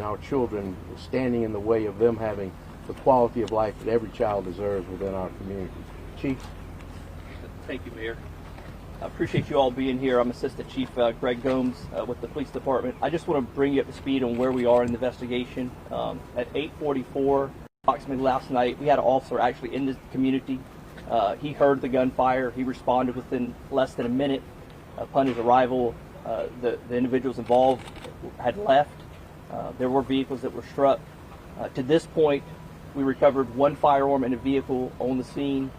our children standing in the way of them having the quality of life that every child deserves within our community. Chief? Thank you, Mayor. I appreciate you all being here. I'm Assistant Chief Greg Gomes with the Police Department. I just want to bring you up to speed on where we are in the investigation. At 8:44, approximately last night, we had an officer actually in the community. He heard the gunfire. He responded within less than a minute. Upon his arrival, the individuals involved had left. There were vehicles that were struck. To this point, we recovered one firearm in a vehicle on the scene.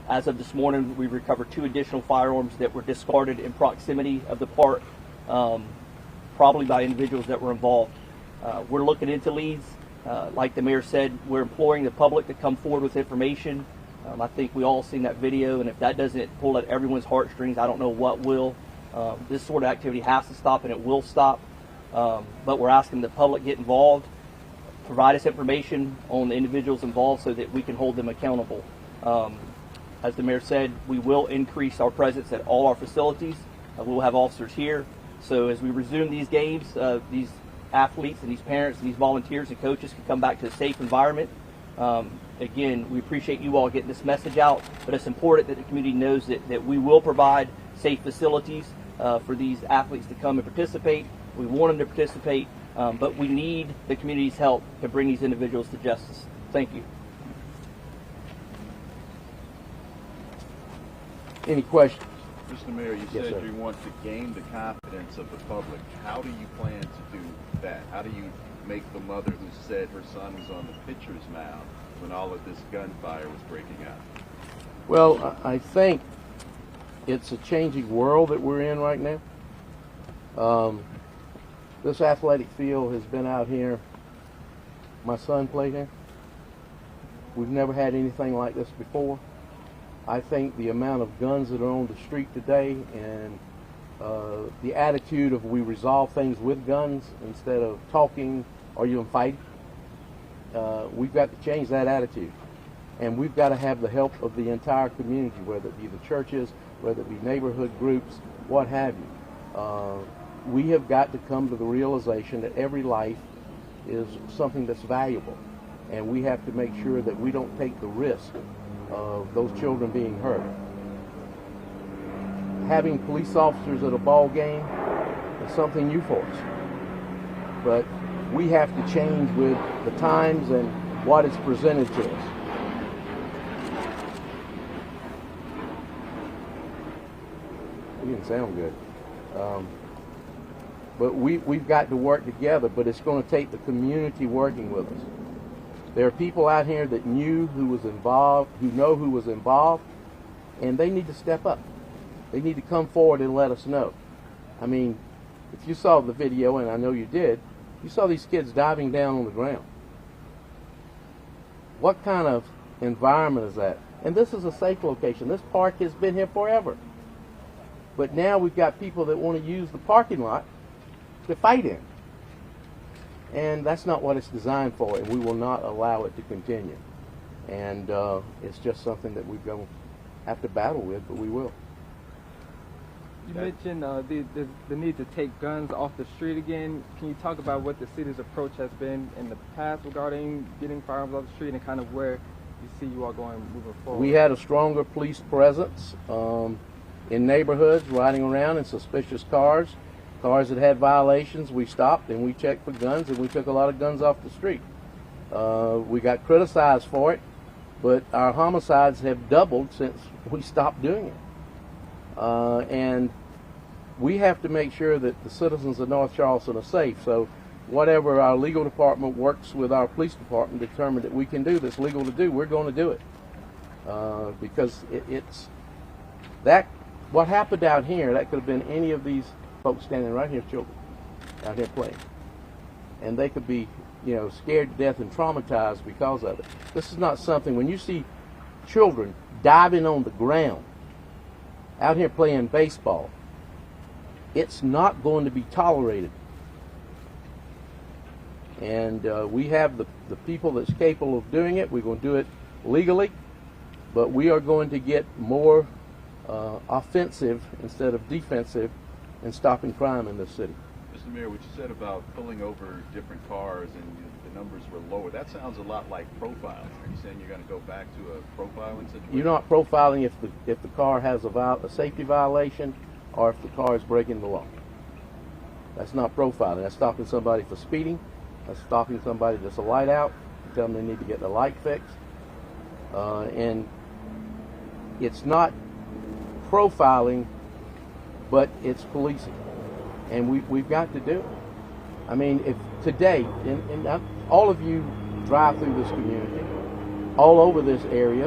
As of this morning, we recovered 2 additional firearms that were discarded in proximity of the park, probably by individuals that were involved. We're looking into leads. Like the mayor said, we're imploring the public to come forward with information. I think we all seen that video, and if that doesn't pull at everyone's heartstrings, I don't know what will. This sort of activity has to stop, and it will stop. But we're asking the public to get involved, provide us information on the individuals involved so that we can hold them accountable. As the mayor said, we will increase our presence at all our facilities. We'll have officers here. So as we resume these games, these athletes and these parents and these volunteers and coaches can come back to a safe environment. Again, we appreciate you all getting this message out, but it's important that the community knows that we will provide safe facilities for these athletes to come and participate. We want them to participate, but we need the community's help to bring these individuals to justice. Thank you. Any questions? Mr. Mayor, you Yes, said sir. you want to gain the confidence of the public. How do you plan to do that? How do you make the mother who said her son was on the pitcher's mound when all of this gunfire was breaking out? Well, I think it's a changing world that we're in right now. This athletic field has been out here. My son played here. We've never had anything like this before. I think the amount of guns that are on the street today and the attitude of we resolve things with guns instead of talking or even fighting, we've got to change that attitude. And we've got to have the help of the entire community, whether it be the churches, whether it be neighborhood groups, what have you. We have got to come to the realization that every life is something that's valuable. And we have to make sure that we don't take the risk of those children being hurt. Having police officers at a ball game is something new for us. But we have to change with the times and what is presented to us. You didn't sound good. But we've got to work together, but it's going to take the community working with us. There are people out here that knew who was involved, who know who was involved, and they need to step up. They need to come forward and let us know. I mean, if you saw the video, and I know you did, you saw these kids diving down on the ground. What kind of environment is that? And this is a safe location. This park has been here forever. But now we've got people that want to use the parking lot to fight in. And that's not what it's designed for, and we will not allow it to continue. And it's just something that we're going to have to battle with, but we will. You mentioned the need to take guns off the street again. Can you talk about what the city's approach has been in the past regarding getting firearms off the street and kind of where you see you all going moving forward? We had a stronger police presence in neighborhoods, riding around in suspicious cars. Cars that had violations, we stopped and we checked for guns, and we took a lot of guns off the street. We got criticized for it, but our homicides have doubled since we stopped doing it. And we have to make sure that the citizens of North Charleston are safe. So whatever our legal department works with our police department to determine that we can do that's legal to do, we're going to do it. Because it's that what happened out here, that could have been any of these folks standing right here, children, out here playing. And they could be, you know, scared to death and traumatized because of it. This is not something, when you see children diving on the ground, out here playing baseball, it's not going to be tolerated. And we have the people that's capable of doing it. We're going to do it legally, but we are going to get more offensive instead of defensive in stopping crime in this city. Mr. Mr. Mayor, what you said about pulling over different cars and the numbers were lower, that sounds a lot like profiling. Are you saying you're going to go back to a profiling situation? You're not profiling if the car has a safety violation or if the car is breaking the law. That's not profiling. That's stopping somebody for speeding. That's stopping somebody that's a light out. Tell them they need to get the light fixed. And it's not profiling, but it's policing. And we've got to do it. I mean, if today, and all of you drive through this community, all over this area,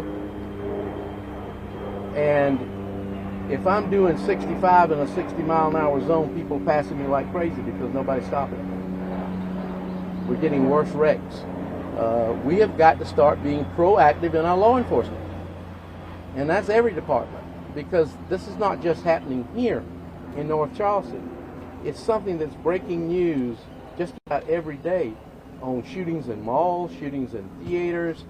and if I'm doing 65 in a 60-mile-an-hour zone, people are passing me like crazy because nobody's stopping. We're getting worse wrecks. We have got to start being proactive in our law enforcement. And that's every department, because this is not just happening here in North Charleston. It's something that's breaking news just about every day on shootings in malls, shootings in theaters,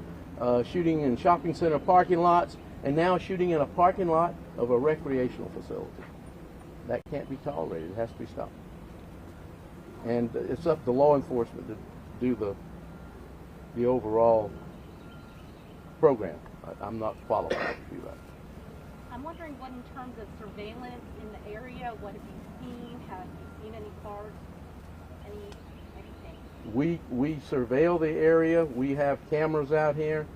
shooting in shopping center parking lots, and now shooting in a parking lot of a recreational facility. That can't be tolerated. It has to be stopped. And it's up to law enforcement to do the overall program. I'm not qualified to do that. I'm wondering what in terms of surveillance in the area, what have you seen? Have you seen any cars? Anything? We surveil the area. We have cameras out here.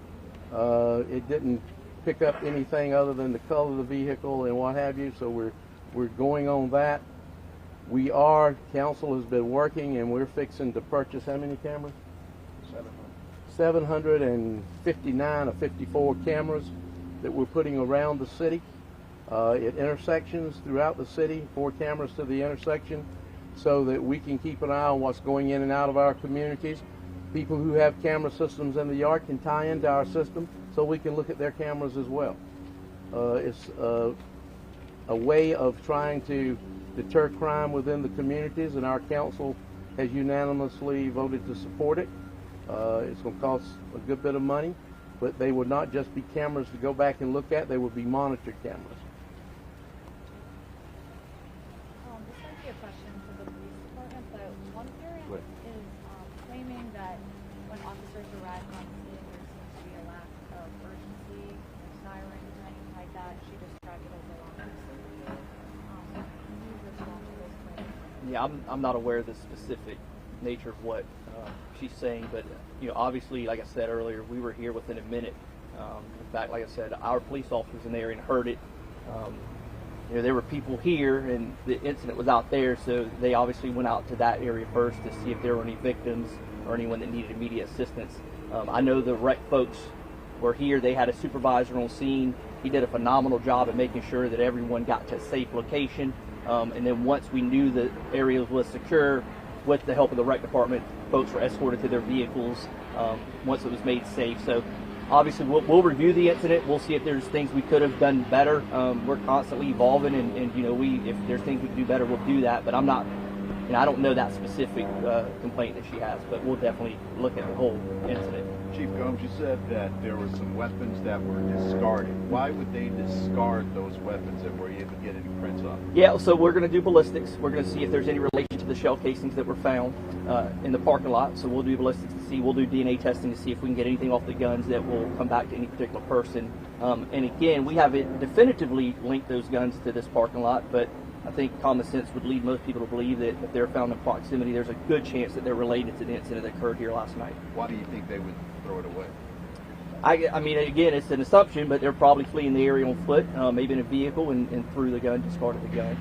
It didn't pick up anything other than the color of the vehicle and what have you, so we're going on that. Council has been working, and we're fixing to purchase how many cameras? 759 or 54 cameras that we're putting around the city at intersections throughout the city, 4 cameras to the intersection, so that we can keep an eye on what's going in and out of our communities. People who have camera systems in the yard can tie into our system so we can look at their cameras as well. It's a way of trying to deter crime within the communities, and our council has unanimously voted to support it. It's going to cost a good bit of money, but they would not just be cameras to go back and look at, they would be monitored cameras. This might be a question for the police department, but one parent is claiming that when officers arrive on scene, there seems to be a lack of urgency, no sirens or anything like that. She just tried to go along with it. Can you respond to those claims? Yeah, I'm not aware of the specific nature of what she's saying, but obviously, like I said earlier, we were here within a minute. In fact, like I said, our police officers in the area heard it. There were people here, and the incident was out there, so they obviously went out to that area first to see if there were any victims or anyone that needed immediate assistance. I know the rec folks were here. They had a supervisor on scene. He did a phenomenal job at making sure that everyone got to a safe location. And then once we knew the area was secure, with the help of the rec department, folks were escorted to their vehicles once it was made safe. So obviously we'll review the incident. We'll see if there's things we could have done better. We're constantly evolving, and if there's things we can do better, we'll do that. But I don't know that specific complaint that she has, but we'll definitely look at the whole incident. Chief Gomes, you said that there were some weapons that were discarded. Why would they discard those weapons, and were you able to get any prints on them? Yeah, so we're going to do ballistics. We're going to see if there's any relation to the shell casings that were found in the parking lot. So we'll do ballistics to see. We'll do DNA testing to see if we can get anything off the guns that will come back to any particular person. And again, we haven't definitively linked those guns to this parking lot, but I think common sense would lead most people to believe that if they're found in proximity, there's a good chance that they're related to the incident that occurred here last night. Why do you think they would throw it away? I mean, again, it's an assumption, but they're probably fleeing the area on foot, maybe in a vehicle, and threw the gun, discarded the gun.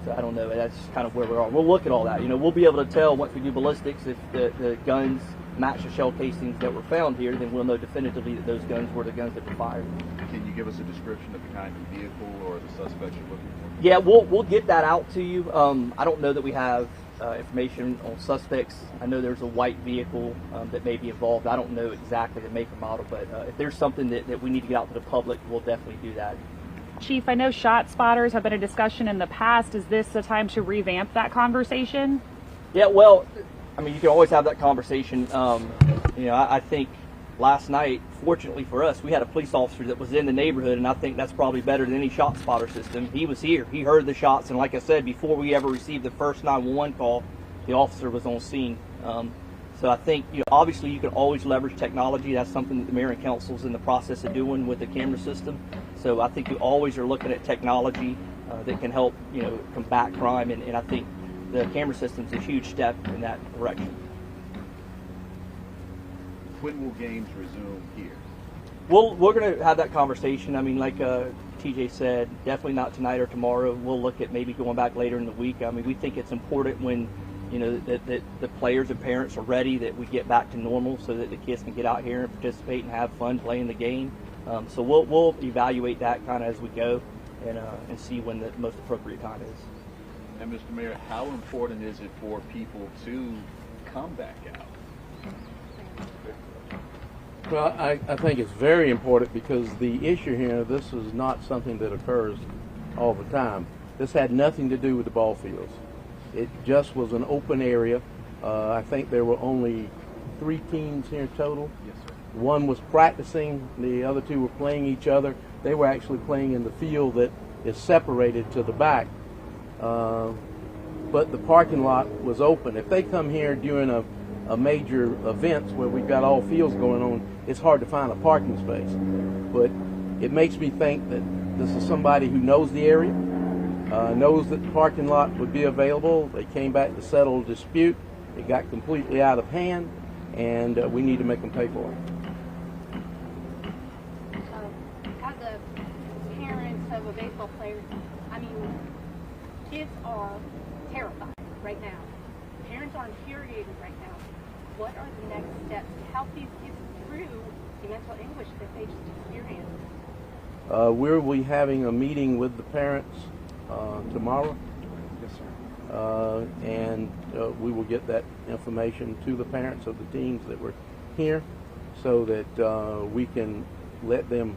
So I don't know. That's kind of where we are. We'll look at all that. We'll be able to tell once we do ballistics if the guns match the shell casings that were found here, then we'll know definitively that those guns were the guns that were fired. Can you give us a description of the kind of vehicle or the suspects you're looking for? Yeah, we'll get that out to you. I don't know that we have information on suspects. I know there's a white vehicle that may be involved. I don't know exactly the make or model, but if there's something that we need to get out to the public, we'll definitely do that. Chief, I know shot spotters have been a discussion in the past. Is this the time to revamp that conversation? Yeah, well, I mean, you can always have that conversation. I think last night, fortunately for us, we had a police officer that was in the neighborhood, and I think that's probably better than any shot spotter system. He was here. He heard the shots, and like I said, before we ever received the first 911 call, the officer was on scene. So I think, obviously you can always leverage technology. That's something that the mayor and council is in the process of doing with the camera system. So I think we always are looking at technology that can help, combat crime, and I think the camera system is a huge step in that direction. When will games resume here? We're going to have that conversation. I mean, like TJ said, definitely not tonight or tomorrow. We'll look at maybe going back later in the week. I mean, we think it's important when that the players and parents are ready, that we get back to normal so that the kids can get out here and participate and have fun playing the game. So we'll evaluate that kind of as we go and see when the most appropriate time is. And Mr. Mayor, how important is it for people to come back out? Well, I think it's very important, because the issue here, this is not something that occurs all the time. This had nothing to do with the ball fields. It just was an open area. I think there were only 3 teams here total. Yes, sir. One was practicing, the other 2 were playing each other. They were actually playing in the field that is separated to the back. But the parking lot was open. If they come here during a major event where we've got all fields going on, it's hard to find a parking space. But it makes me think that this is somebody who knows the area, knows that the parking lot would be available. They came back to settle a dispute. It got completely out of hand, and we need to make them pay for it. As a parent of a baseball player, I mean, kids are terrified right now. Parents are infuriated right now. What are the next steps to help these kids through the mental anguish that they just experienced? We'll be having a meeting with the parents tomorrow. Yes, sir. And we will get that information to the parents of the teams that were here, so that we can let them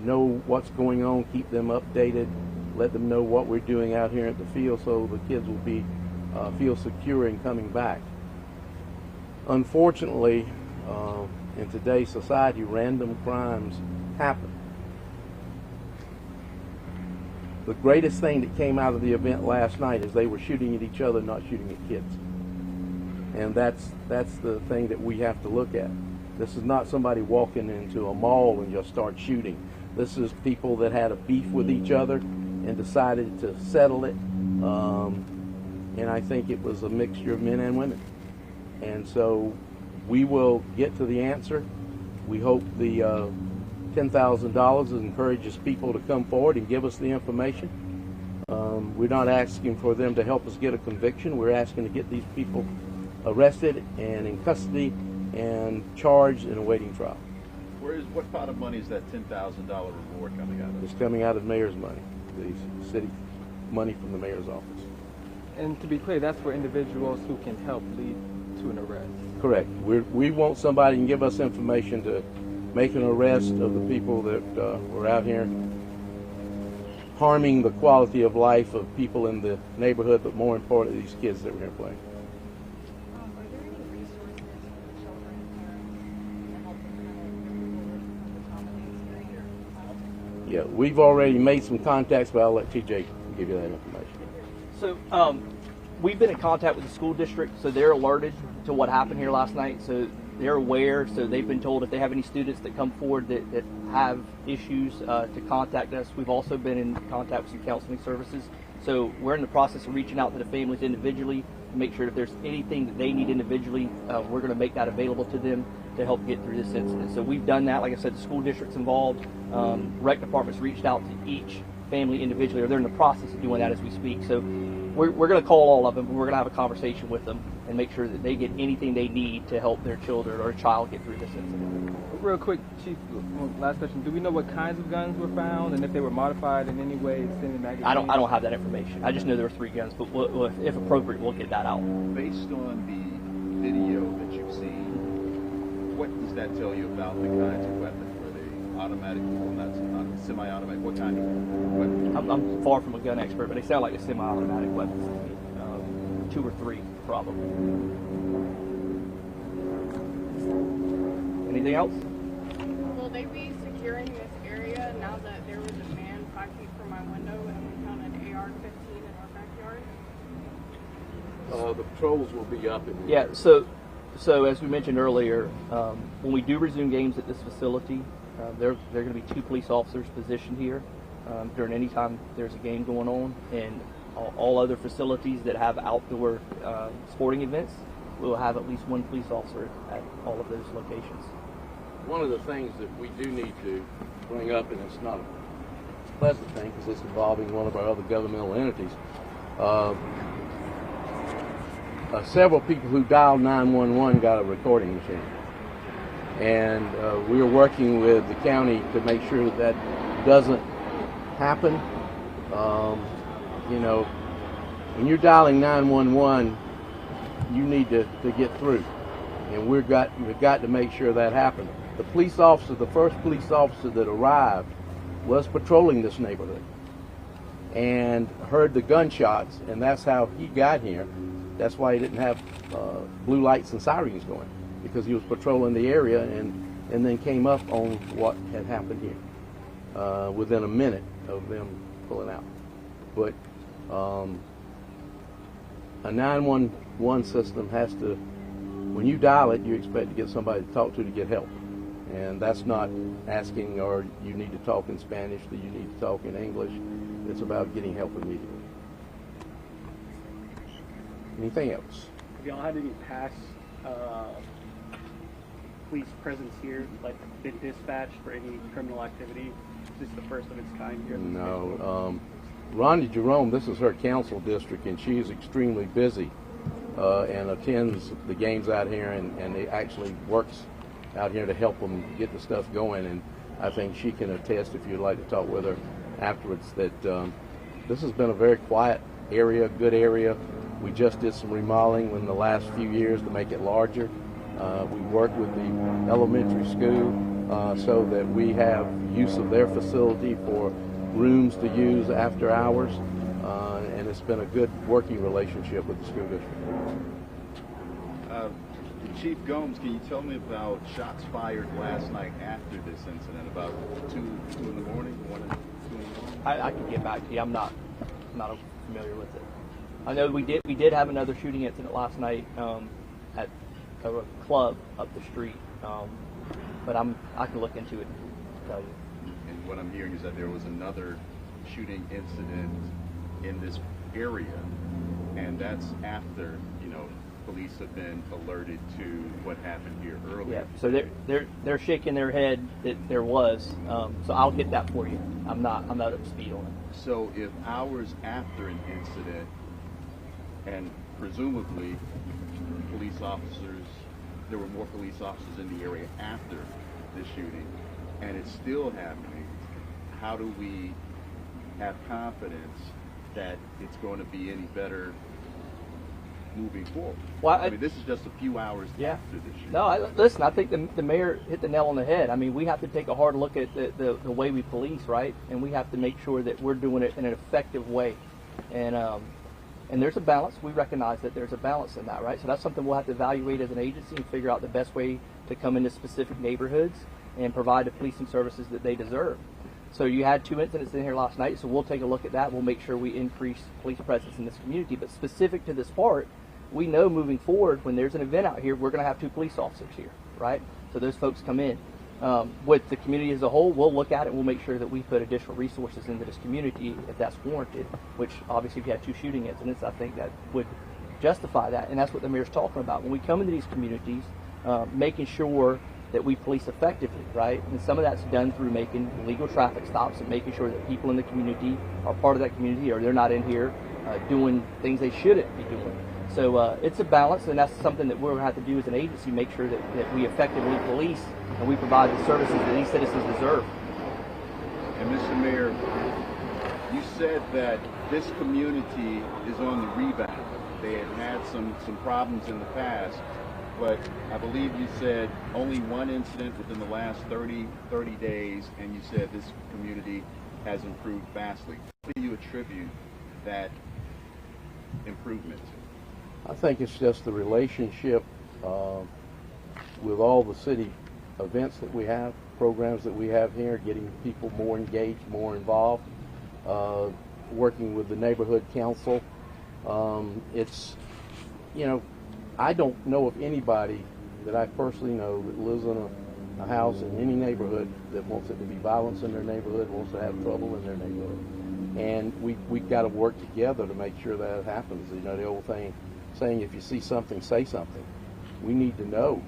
know what's going on, keep them updated, let them know what we're doing out here at the field, so the kids will be feel secure in coming back. Unfortunately, in today's society, random crimes happen. The greatest thing that came out of the event last night is they were shooting at each other, not shooting at kids. And that's the thing that we have to look at. This is not somebody walking into a mall and just start shooting. This is people that had a beef with each other and decided to settle it. And I think it was a mixture of men and women. And so we will get to the answer. We hope the $10,000 encourages people to come forward and give us the information. We're not asking for them to help us get a conviction. We're asking to get these people arrested and in custody and charged and awaiting trial. What pot of money is that $10,000 reward coming out of? It's coming out of the mayor's money, the city money from the mayor's office. And to be clear, that's for individuals who can help lead to an arrest. Correct. We want somebody who can give us information to make an arrest of the people that were out here harming the quality of life of people in the neighborhood, but more importantly, these kids that were here playing. Are there any resources for children and parents to help them kind of move forward from the trauma they experienced? Yeah, we've already made some contacts, but I'll let TJ give you that information. So we've been in contact with the school district, so they're alerted to what happened here last night. So they're aware, so they've been told if they have any students that come forward that have issues to contact us. We've also been in contact with some counseling services. So we're in the process of reaching out to the families individually to make sure if there's anything that they need individually, we're going to make that available to them to help get through this incident. So we've done that. Like I said, the school district's involved. Rec department's reached out to each family individually, or they're in the process of doing that as we speak. So we're going to call all of them, and we're going to have a conversation with them and make sure that they get anything they need to help their children or child get through this incident. Real quick, Chief, last question. Do we know what kinds of guns were found and if they were modified in any way, extended magazines? I don't have that information. I just know there were 3 guns, but if appropriate, we'll get that out. Based on the video that you've seen, what does that tell you about the kinds of weapons? Were they automatic, well, not semi-automatic? What kind of weapons? I'm far from a gun expert, but they sound like a semi-automatic weapons to me. 2 or 3, probably. And Anything else? Will they be securing this area now that there was a man 5 feet from my window and we found an AR-15 in our backyard? The patrols will be up in the Yeah, so as we mentioned earlier, when we do resume games at this facility, there are going to be 2 police officers positioned here during any time there's a game going on, and all other facilities that have outdoor sporting events will have at least 1 police officer at all of those locations. One of the things that we do need to bring up, and it's not a pleasant thing because it's involving one of our other governmental entities, several people who dialed 911 got a recording machine. And we are working with the county to make sure that that doesn't happen. You know, when you're dialing 911, you need to get through. And we've got to make sure that happens. The police officer, the first police officer that arrived, was patrolling this neighborhood and heard the gunshots, and that's how he got here. That's why he didn't have blue lights and sirens going, because he was patrolling the area and then came up on what had happened here within a minute of them pulling out. But a 911 system has to, when you dial it, you expect to get somebody to talk to get help. And that's not asking, or you need to talk in Spanish, or you need to talk in English. It's about getting help immediately. Anything else? Have y'all had any past police presence here, like been dispatched for any criminal activity? Is this the first of its kind here? No. Rhonda Jerome, this is her council district, and she is extremely busy and attends the games out here, and it actually works out here to help them get the stuff going. And I think she can attest, if you'd like to talk with her afterwards, that this has been a very quiet area, good area. We just did some remodeling in the last few years to make it larger. We work with the elementary school so that we have use of their facility for rooms to use after hours, and it's been a good working relationship with the school district. Chief Gomes, can you tell me about shots fired last night after this incident, about 2 in the morning, 1 and 2 in the morning? I can get back to you. I'm not familiar with it. I know we did have another shooting incident last night at a club up the street, but I can look into it and tell you. And what I'm hearing is that there was another shooting incident in this area, and that's after, you know, police have been alerted to what happened here earlier. Yeah, so they're shaking their head that there was. So I'll get that for you. I'm not up to speed on it. So if hours after an incident, and presumably police officers, there were more police officers in the area after the shooting, and it's still happening, how do we have confidence that it's going to be any better moving forward? Well, I mean, this is just a few hours after the shooting. No, listen, I think the mayor hit the nail on the head. I mean, we have to take a hard look at the way we police, right? And we have to make sure that we're doing it in an effective way. And there's a balance. We recognize that there's a balance in that, right? So that's something we'll have to evaluate as an agency and figure out the best way to come into specific neighborhoods and provide the policing services that they deserve. So you had 2 incidents in here last night, so we'll take a look at that. We'll make sure we increase police presence in this community. But specific to this part, we know moving forward, when there's an event out here, we're going to have 2 police officers here, right? So those folks come in. With the community as a whole, we'll look at it. We'll make sure that we put additional resources into this community if that's warranted, which obviously if you had 2 shooting incidents, I think that would justify that. And that's what the mayor's talking about. When we come into these communities, making sure that we police effectively, right? And some of that's done through making legal traffic stops and making sure that people in the community are part of that community, or they're not in here doing things they shouldn't be doing. So it's a balance, and that's something that we're going to have to do as an agency, make sure that we effectively police and we provide the services that these citizens deserve. And Mr. Mayor, you said that this community is on the rebound. They had some problems in the past, but I believe you said only 1 incident within the last 30 days, and you said this community has improved vastly. What do you attribute that improvement to? I think it's just the relationship with all the city events that we have, programs that we have here, getting people more engaged, more involved, working with the neighborhood council. It's, you know, I don't know of anybody that I personally know that lives in a house in any neighborhood that wants it to be violence in their neighborhood, wants to have trouble in their neighborhood. And we've got to work together to make sure that happens. You know, the old saying, if you see something, say something. We need to know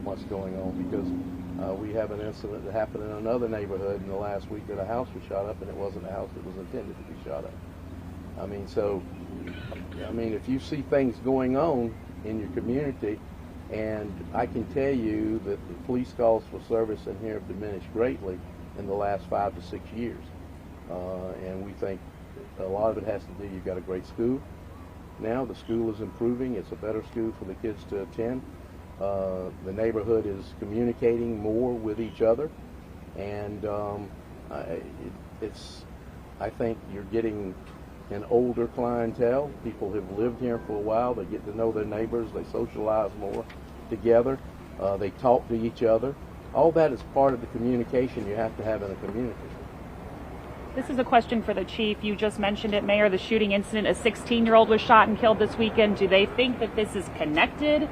what's going on, because we have an incident that happened in another neighborhood in the last week that a house was shot up, and it wasn't a house that was intended to be shot up. I mean, so, I mean, if you see things going on in your community, and I can tell you that the police calls for service in here have diminished greatly in the last 5 to 6 years. And we think a lot of it has to do, you've got a great school. Now the school is improving. It's a better school for the kids to attend. The neighborhood is communicating more with each other. And I think you're getting an older clientele. People have lived here for a while. They get to know their neighbors. They socialize more together. They talk to each other. All that is part of the communication you have to have in a community. This is a question for the chief. You just mentioned it, Mayor, the shooting incident. A 16-year-old was shot and killed this weekend. Do they think that this is connected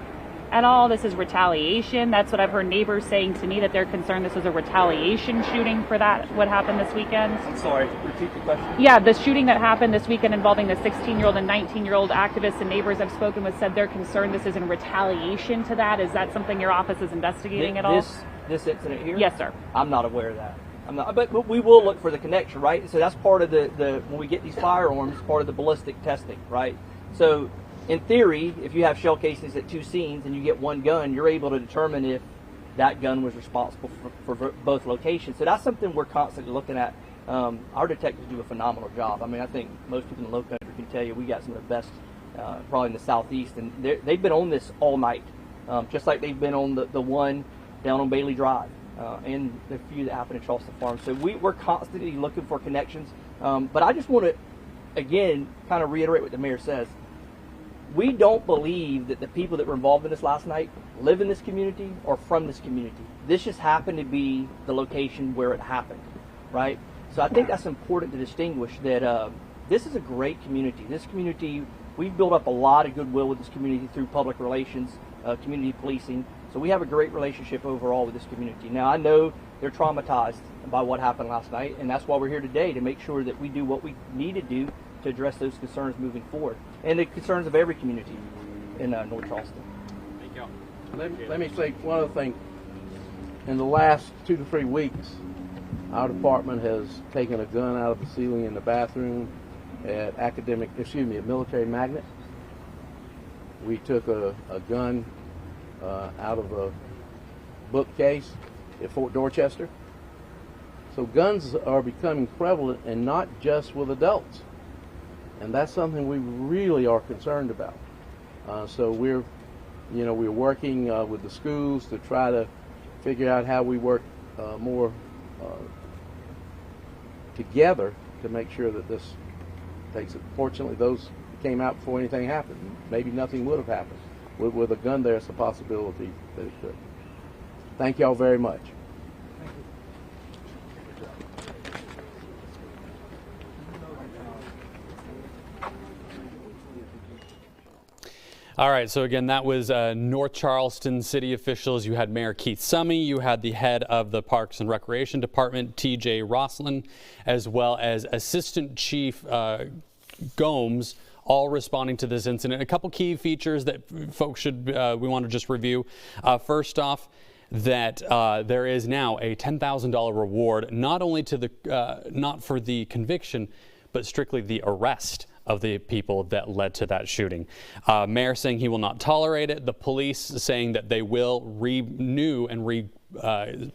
at all? This is retaliation? That's what I've heard neighbors saying to me, that they're concerned this was a retaliation shooting for that, what happened this weekend. I'm sorry, repeat the question. Yeah, the shooting that happened this weekend involving the 16-year-old and 19-year-old activists and neighbors I've spoken with said they're concerned this is in retaliation to that. Is that something your office is investigating at all? This incident here? Yes, sir. I'm not aware of that. I'm not, but we will look for the connection, right? So that's part of the when we get these firearms, part of the ballistic testing, right? So in theory, if you have shell casings at 2 scenes and you get one gun, you're able to determine if that gun was responsible for both locations. So that's something we're constantly looking at. Our detectives do a phenomenal job. I mean, I think most people in the low country can tell you we got some of the best, probably in the southeast, and they've been on this all night, just like they've been on the one down on Bailey Drive. And the few that happen at Charleston Farm. So we're constantly looking for connections. But I just want to, again, kind of reiterate what the mayor says. We don't believe that the people that were involved in this last night live in this community or from this community. This just happened to be the location where it happened, right? So I think that's important to distinguish that this is a great community. This community, we've built up a lot of goodwill with this community through public relations, community policing. So we have a great relationship overall with this community. Now, I know they're traumatized by what happened last night, and that's why we're here today, to make sure that we do what we need to do to address those concerns moving forward, and the concerns of every community in North Charleston. Thank you. Let me say one other thing. In the last 2 to 3 weeks, our department has taken a gun out of the ceiling in the bathroom at Military Magnet. We took a gun out of a bookcase at Fort Dorchester. So guns are becoming prevalent, and not just with adults. And that's something we really are concerned about. So we're working with the schools to try to figure out how we work more together to make sure that this takes it. Fortunately, those came out before anything happened. Maybe nothing would have happened. With a gun there, it's a possibility that it could. Thank y'all very much. All right, so again, that was North Charleston city officials. You had Mayor Keith Summey, you had the head of the Parks and Recreation Department, T.J. Rosslin, as well as Assistant Chief Gomes, all responding to this incident. A couple key features that folks we want to just review. First off, that there is now a $10,000 reward, not only to the not for the conviction, but strictly the arrest of the people that led to that shooting. Mayor saying he will not tolerate it. The police saying that they will renew and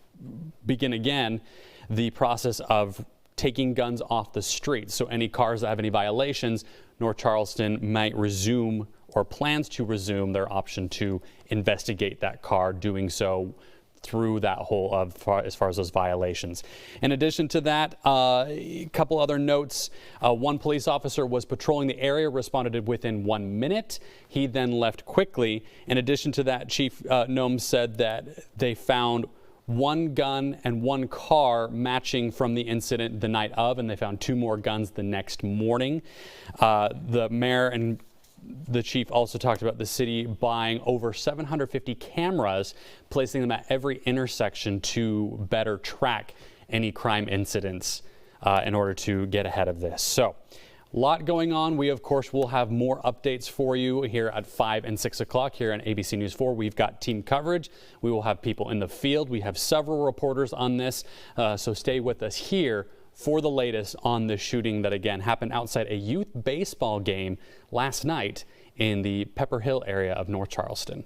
begin again the process of taking guns off the street. So any cars that have any violations, North Charleston might resume or plans to resume their option to investigate that car, doing so through that whole as far as those violations. In addition to that, a couple other notes. One police officer was patrolling the area, responded within 1 minute. He then left quickly. In addition to that, Chief Noem said that they found one gun and one car matching from the incident the night of, and they found 2 more guns the next morning. The mayor and the chief also talked about the city buying over 750 cameras, placing them at every intersection to better track any crime incidents in order to get ahead of this. So, a lot going on. We, of course, will have more updates for you here at 5 and 6 o'clock here on ABC News 4. We've got team coverage. We will have people in the field. We have several reporters on this, so stay with us here for the latest on the shooting that, again, happened outside a youth baseball game last night in the Pepper Hill area of North Charleston.